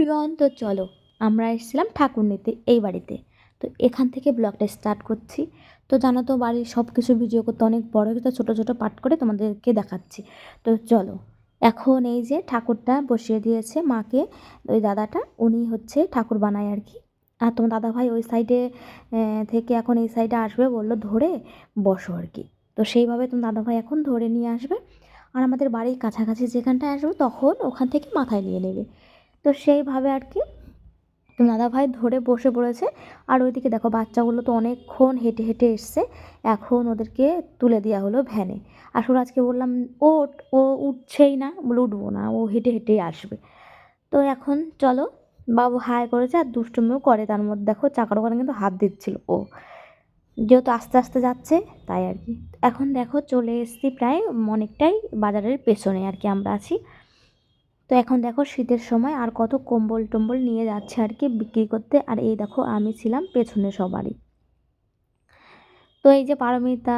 Everyone, তো চলো আমরা এসেছিলাম ঠাকুর নিতে এই বাড়িতে। তো এখান থেকে ব্লগটা স্টার্ট করছি। তো জানো তো বাড়ির সব কিছু ভিডিও করতে অনেক বড় হয়ে গেছে, ছোটো ছোটো পার্ট করে তোমাদেরকে দেখাচ্ছি। তো চলো, এখন এই যে ঠাকুরটা বসিয়ে দিয়েছে মাকে ওই দাদাটা, উনি হচ্ছে ঠাকুর বানায় আর কি। আর তোমার দাদাভাই ওই সাইডে থেকে এখন এই সাইডে আসবে, বললো ধরে বসো আর কি। তো সেইভাবে তোমার দাদাভাই এখন ধরে নিয়ে আসবে, আর আমাদের বাড়ির কাছাকাছি যেখানটায় আসবে তখন ওখান থেকে মাথায় নিয়ে নেবে। তো সেইভাবে আর কি দাদাভাই ধরে বসে পড়েছে। আর ওইদিকে দেখো বাচ্চাগুলো তো অনেকক্ষণ হেঁটে হেঁটে এসছে, এখন ওদেরকে তুলে দেওয়া হলো ভ্যানে। আসলে আজকে বললাম ও উঠছেই না, বলে উঠবো না, ও হেঁটে হেঁটেই আসবে। তো এখন চলো, বাবু হাই করেছে আর দুষ্টুমিও করে, তার মধ্যে দেখো চাকার ওখানে কিন্তু হাত দিচ্ছিল ও, যেহেতু আস্তে আস্তে যাচ্ছে তাই আর কি। এখন দেখো চলে এসেছি প্রায় অনেকটাই বাজারের পেছনে আর কি আমরা আছি। তো এখন দেখো শীতের সময় আর কত কম্বল টম্বল নিয়ে যাচ্ছে আর কি বিক্রি করতে। আর এই দেখো আমি ছিলাম পেছনে সবারই। তো এই যে পারমিতা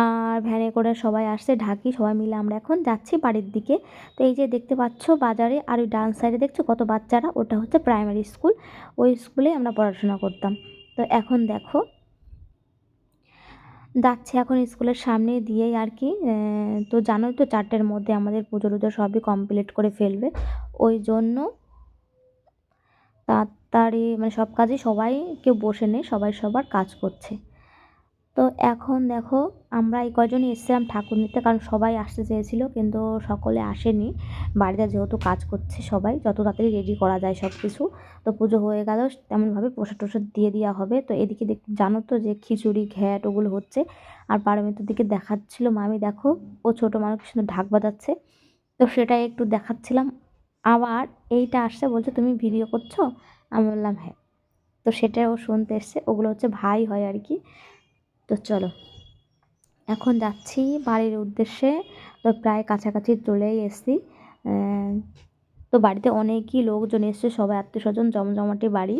আর ভ্যানে করে সবাই আসছে, ঢাকি সবাই মিলে আমরা এখন যাচ্ছি বাড়ির দিকে। তো এই যে দেখতে পাচ্ছ বাজারে, আর ওই ডান সাইডে দেখছো কত বাচ্চারা, ওটা হচ্ছে প্রাইমারি স্কুল, ওই স্কুলে আমরা পড়াশোনা করতাম। তো এখন দেখো যাচ্ছে এখন স্কুলের সামনে দিয়েই আর কি। তো জানোই তো 4টের মধ্যে আমাদের পুজো টুজো সবই কমপ্লিট করে ফেলবে, ওই জন্য তাড়াতাড়ি মানে সব কাজে সবাই কেউ বসে নেই, সবাই সবার কাজ করছে। তো এখন দেখো আমরা এই কয়জনই এসেছিলাম ঠাকুর নিতে, কারণ সবাই আসতে চেয়েছিল কিন্তু সকলে আসেনি। বাড়িতে যেহেতু কাজ করছে সবাই, যত তাড়াতাড়ি রেডি করা যায় সব কিছু। তো পুজো হয়ে গেল, তেমনভাবে প্রসাদ টসাদ দিয়ে দেওয়া হবে। তো এদিকে জানো তো যে খিচুড়ি ঘ্যাট ওগুলো হচ্ছে। আর পারমিতার দিকে দেখাচ্ছিল মামি, দেখো ও ছোটো মানুষ সুন্দর ঢাক বাজাচ্ছে, তো সেটাই একটু দেখাচ্ছিলাম। আবার এইটা আসছে বলছে তুমি ভিডিও করছো, আমি বললাম হ্যাঁ। তো সেটাও শুনতে এসছে, ওগুলো হচ্ছে ভাই হয় আর কি। তো চলো এখন যাচ্ছি বাড়ির উদ্দেশ্যে। তো প্রায় কাছাকাছি চলেই এসেছি। তো বাড়িতে অনেকই লোকজন এসছে, সবাই আত্মীয় স্বজন জমজমাটি বাড়ি।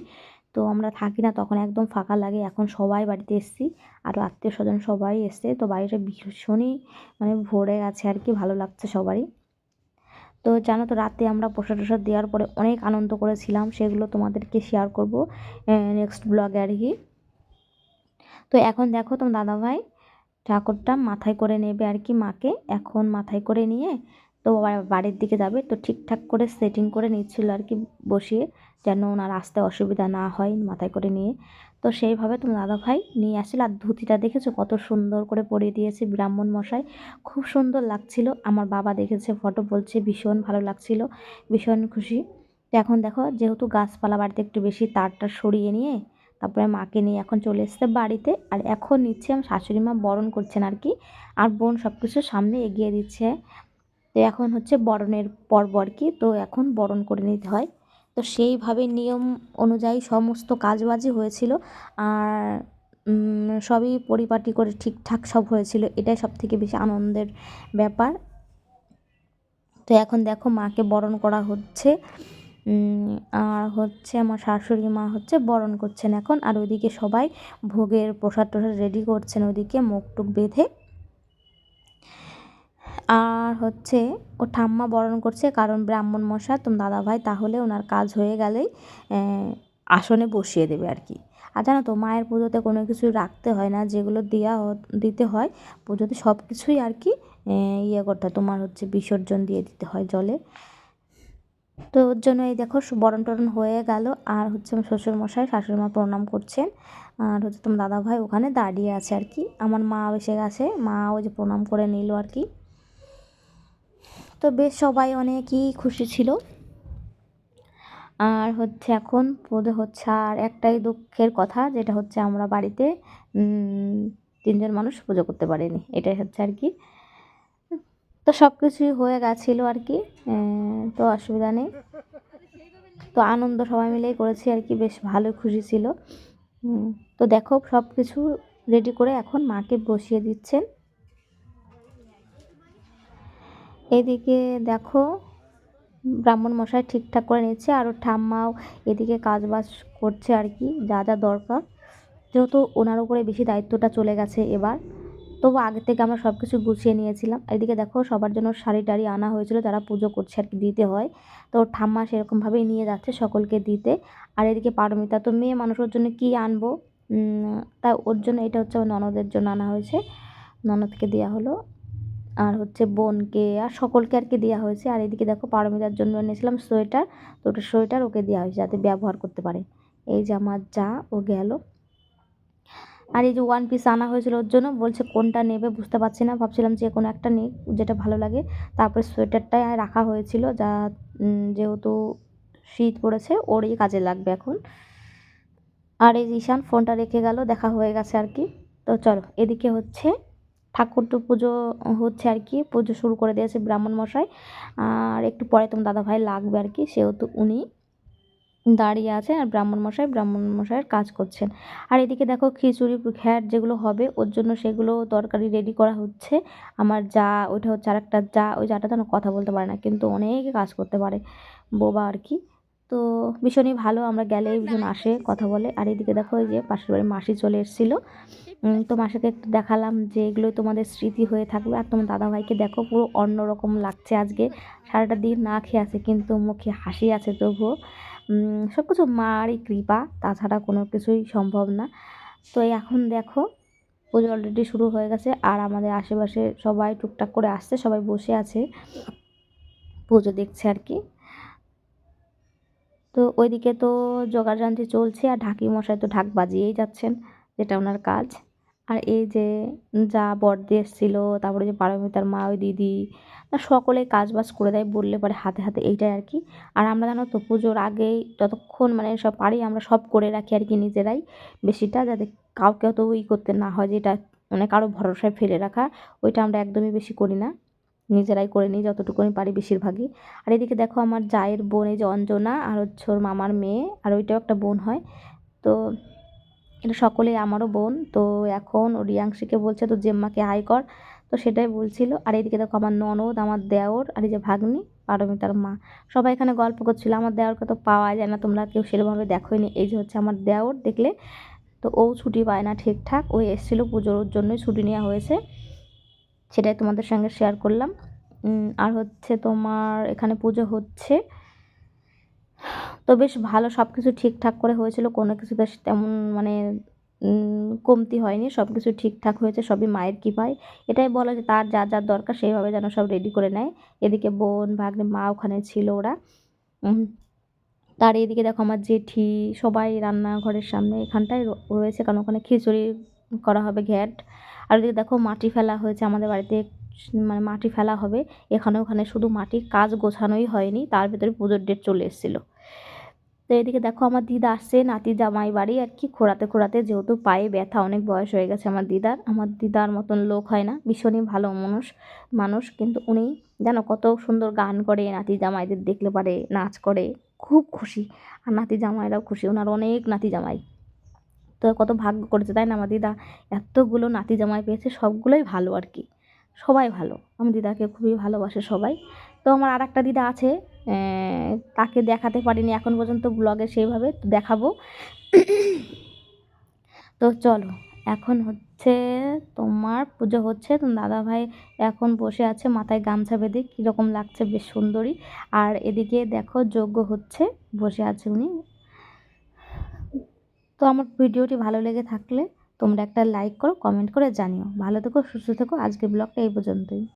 তো আমরা থাকি না তখন একদম ফাঁকা লাগে, এখন সবাই বাড়িতে এসেছি, আরও আত্মীয় স্বজন সবাই এসছে। তো বাড়িটা ভীষণই মানে ভরে গেছে আর কি, ভালো লাগছে সবারই। তো জানো তো রাতে আমরা প্রসাদ টসাদ দেওয়ার পরে অনেক আনন্দ করেছিলাম, সেগুলো তোমাদেরকে শেয়ার করব নেক্সট ব্লগে আর কি। তো এখন দেখো তোমার দাদাভাই ঠাকুরটা মাথায় করে নেবে আর কি মাকে, এখন মাথায় করে নিয়ে তো বাড়ির দিকে যাবে। তো ঠিকঠাক করে সেটিং করে নিচ্ছিল আর কি বসিয়ে, যেন ওনার আসতে অসুবিধা না হয় মাথায় করে নিয়ে। তো সেইভাবে তোমার দাদাভাই নিয়ে আসছিল। আর ধুতিটা দেখেছো কত সুন্দর করে পরিয়ে দিয়েছে ব্রাহ্মণ মশাই, খুব সুন্দর লাগছিল। আমার বাবা দেখেছে ফটো, বলছে ভীষণ ভালো লাগছিল, ভীষণ খুশি। তো এখন দেখো যেহেতু গাছপালা বাড়িতে একটু বেশি, তারটা সরিয়ে নিয়ে তারপরে মাকে নিয়ে এখন চলে এসেছে বাড়িতে। আর এখন নিচ্ছে আমার শাশুড়ি মা বরণ করছেন আর কি, আর বোন সব কিছু সামনে এগিয়ে দিচ্ছে। তো এখন হচ্ছে বরণের পর্ব আর কি, তো এখন বরণ করে নিতে হয়। তো সেইভাবে নিয়ম অনুযায়ী সমস্ত কাজবাজই হয়েছিল। আর সবই পরিপাটি করে ঠিকঠাক সব হয়েছিল, এটাই সব থেকে বেশি আনন্দের ব্যাপার। তো এখন দেখো মাকে বরণ করা হচ্ছে। আর হচ্ছে আমার শাশুড়ি মা হচ্ছে বরণ করছেন এখন, আর ওইদিকে সবাই ভোগের প্রসাদ টসাদ রেডি করছেন ওইদিকে মুখ টুক বেঁধে। আর হচ্ছে ও ঠাম্মা বরণ করছে, কারণ ব্রাহ্মণ মশাই তোমার দাদাভাই তাহলে ওনার কাজ হয়ে গেলেই আসনে বসিয়ে দেবে আর কি। আর জানো তো মায়ের পুজোতে কোনো কিছু রাখতে হয় না, যেগুলো দিতে হয় পুজোতে সব কিছুই আর কি ইয়ে করতে হয়, তোমার হচ্ছে বিসর্জন দিয়ে দিতে হয় জলে। তো ওর জন্য এই দেখো বরণ টরণ হয়ে গেল। আর হচ্ছে আমার শ্বশুরমশাই শাশুড়ি মা প্রণাম করছেন, আর হচ্ছে তোমার দাদাভাই ওখানে দাঁড়িয়ে আছে আর কি। আমার মা এসে গেছে, মা ওই যে প্রণাম করে নিল আর কি। তো বেশ সবাই অনেকই খুশি ছিল। আর হচ্ছে এখন পুজো হচ্ছে, আর একটাই দুঃখের কথা যেটা হচ্ছে আমরা বাড়িতে 3জন মানুষ পুজো করতে পারিনি, এটাই হচ্ছে আর কি। তো সব কিছুই হয়ে গেছিলো আর কি, তো অসুবিধা নেই। তো আনন্দ সবাই মিলেই করেছি আর কি, বেশ ভালোই খুশি ছিল। তো দেখো সব কিছু রেডি করে এখন মাকে বসিয়ে দিচ্ছেন। এদিকে দেখো ব্রাহ্মণ মশাই ঠিকঠাক করে নিচ্ছে, আর ঠাম্মাও এদিকে কাজবাজ করছে আর কি, যা যা দরকার, যেহেতু ওনার উপরে বেশি দায়িত্বটা চলে গেছে এবার। তো তবু আগে থেকে আমরা সব কিছু গুছিয়ে নিয়েছিলাম। এদিকে দেখো সবার জন্য শাড়ি টাড়ি আনা হয়েছিল, যারা পুজো করছে আর কি, দিতে হয়। তো ওর ঠাম্মা সেরকমভাবেই নিয়ে যাচ্ছে সকলকে দিতে। আর এদিকে পারমিতা তো মেয়ে মানুষ, ওর জন্য কী আনবো, তা ওর জন্য এটা হচ্ছে আমার ননদের জন্য আনা হয়েছে, ননদকে দেওয়া হলো। আর হচ্ছে বোনকে আর সকলকে আর কি দেওয়া হয়েছে। আর এদিকে দেখো পারমিতার জন্য এনেছিলাম সোয়েটার, তো ওটা সোয়েটার ওকে দেওয়া হয়েছে যাতে ব্যবহার করতে পারে। এই যে আমার যা, ও গেল। আর এই যে ওয়ান পিস আনা হয়েছিল ওর জন্য, বলছে কোনটা নেবে বুঝতে পারছি না, ভাবছিলাম যে কোনো একটা নিক যেটা ভালো লাগে। তারপরে সোয়েটারটাই রাখা হয়েছিল, যা যেহেতু শীত পড়েছে ওরই কাজে লাগবে এখন। আর এই যে ঈশান ফোনটা রেখে গেল, দেখা হয়ে গেছে আর কি। তো চলো, এদিকে হচ্ছে ঠাকুর তো পুজো হচ্ছে আর কি, পুজো শুরু করে দিয়েছে ব্রাহ্মণ মশাই। আর একটু পরে তোমার দাদাভাই লাগবে আর কি, সেহেতু উনি দাঁড়িয়ে আছে আর ব্রাহ্মণ মশাইয়ের কাজ করছেন। আর এদিকে দেখো খিচুড়ি ঘ্যাট যেগুলো হবে ওর জন্য সেগুলো তরকারি রেডি করা হচ্ছে। আমার যা, ওইটা হচ্ছে আরেকটা যা, ওই যাটা তো কথা বলতে পারে না কিন্তু অনেক কাজ করতে পারে, বোবা আর কি। তো ভীষণই ভালো, আমরা গেলেই ভীষণ আসে, কথা বলে। আর এদিকে দেখো এই যে পাশের বাড়ির মাসি চলে এসেছিলো, তো মাসিকে একটু দেখালাম যে এগুলোই তোমাদের স্মৃতি হয়ে থাকবে। আর তোমার দাদাভাইকে দেখো পুরো অন্যরকম লাগছে আজকে, সারাটা দিন না খেয়ে আছে কিন্তু মুখে হাসি আছে তবুও। সব কিছু মারই কৃপা, তাছাড়া কোনো কিছুই সম্ভব না। তো এখন দেখো পুজো অলরেডি শুরু হয়ে গেছে, আর আমাদের আশেপাশে সবাই টুকটাক করে আসছে, সবাই বসে আছে পুজো দেখছে আর কি। তো ওইদিকে তো জোগাড়যন্ত্র চলছে, আর ঢাকি মশাই তো ঢাক বাজিয়েই যাচ্ছেন, যেটা ওনার কাজ। আর এই যে যা বড়দি এসেছিলো, তারপরে যে পারমিতার মা, ওই দিদি, সকলে কাজ বাজ করে দেয় বললে পরে হাতে হাতে, এইটাই আর কি। আর আমরা জানো তো পুজোর আগেই যতক্ষণ মানে সব পারি আমরা সব করে রাখি আর কি নিজেরাই, বেশিটা, যাতে কাউকে অত করতে না হয়, যেটা মানে কারো ভরসায় ফেলে রাখা, ওইটা আমরা একদমই বেশি করি না, নিজেরাই করে নিই যতটুকুনি পারি বেশিরভাগই। আর এদিকে দেখো আমার জায়ের বোন, এই যে অঞ্জনা, আর হচ্ছে ওর মামার মেয়ে, আর ওইটাও একটা বোন হয়। তো এটা সকলেই আমারও বোন। তো এখন ও রিয়াংশীকে বলছে তো জেম্মাকে হাই কর, তো সেটাই বলছিল। আর এদিকে দেখো আমার ননদ, আমার দেওর, আর এই যে ভাগ্নি পারমিতার মা, সবাই এখানে গল্প করছিল। আমার দেওরকে তো পাওয়া যায় না, তোমরা কেউ সেরকমভাবে দেখোইনি। এই যে হচ্ছে আমার দেওর, দেখলে তো ও ছুটি পায় না ঠিকঠাক, ও এসেছিলো পুজোর জন্যই ছুটি নেওয়া হয়েছে, সেটাই তোমাদের সঙ্গে শেয়ার করলাম। আর হচ্ছে তোমার এখানে পুজো হচ্ছে, তো বেশ ভালো, সব কিছু ঠিকঠাক করে হয়েছিল, কোনো কিছুতে তেমন মানে কমতি হয়নি, সব কিছু ঠিকঠাক হয়েছে, সবই মায়ের কৃপায়। এটাই বলা যে তার যা যা দরকার সেইভাবে যেন সব রেডি করে নেয়। এদিকে বোন ভাগ্নে মা ওখানে ছিল ওরা। তার এদিকে দেখো আমার জেঠি, সবাই রান্নাঘরের সামনে এখানটায় রয়েছে, কারণ ওখানে খিচুড়ি করা হবে ঘ্যাট। আর ওদিকে দেখো মাটি ফেলা হয়েছে আমাদের বাড়িতে, মানে মাটি ফেলা হবে এখানে ওখানে, শুধু মাটির কাজ গোছানোই হয়নি, তার ভিতরে পুজোর ডেট চলে এসেছিলো। তো এদিকে দেখো আমার দিদা আসছে নাতি জামাই বাড়ি আর কি, খোঁড়াতে খোঁড়াতে, যেহেতু পায়ে ব্যথা, অনেক বয়স হয়ে গেছে আমার দিদার। আমার দিদার মতন লোক হয় না, ভীষণই ভালো মানুষ, কিন্তু উনি জানো কত সুন্দর গান করে, নাতি জামাইদের দেখলে পারে নাচ করে, খুব খুশি। আর নাতি জামাইরাও খুশি, ওনার অনেক নাতি জামাই। তো কত ভাগ্য করেছে তাই না আমার দিদা, এতগুলো নাতি জামাই পেয়েছে, সবগুলোই ভালো আর কি, সবাই ভালো, আমার দিদাকে খুবই ভালোবাসে সবাই। তো আমার আর একটা দিদা আছে, তাকে দেখাতে পারিনি এখন পর্যন্ত ব্লগে সেইভাবে, তো দেখাবো। তো চলো, এখন হচ্ছে তোমার পুজো হচ্ছে, তোমার দাদাভাই এখন বসে আছে মাথায় গামছা বেঁধে, কীরকম লাগছে, বেশ সুন্দরী। আর এদিকে দেখো যজ্ঞ হচ্ছে, বসে আছে উনি। তো আমার ভিডিওটি ভালো লেগে থাকলে তোমরা একটা লাইক করো, কমেন্ট করে জানিও। ভালো থেকো, সুস্থ থেকো, আজকের ব্লগটা এই পর্যন্তই।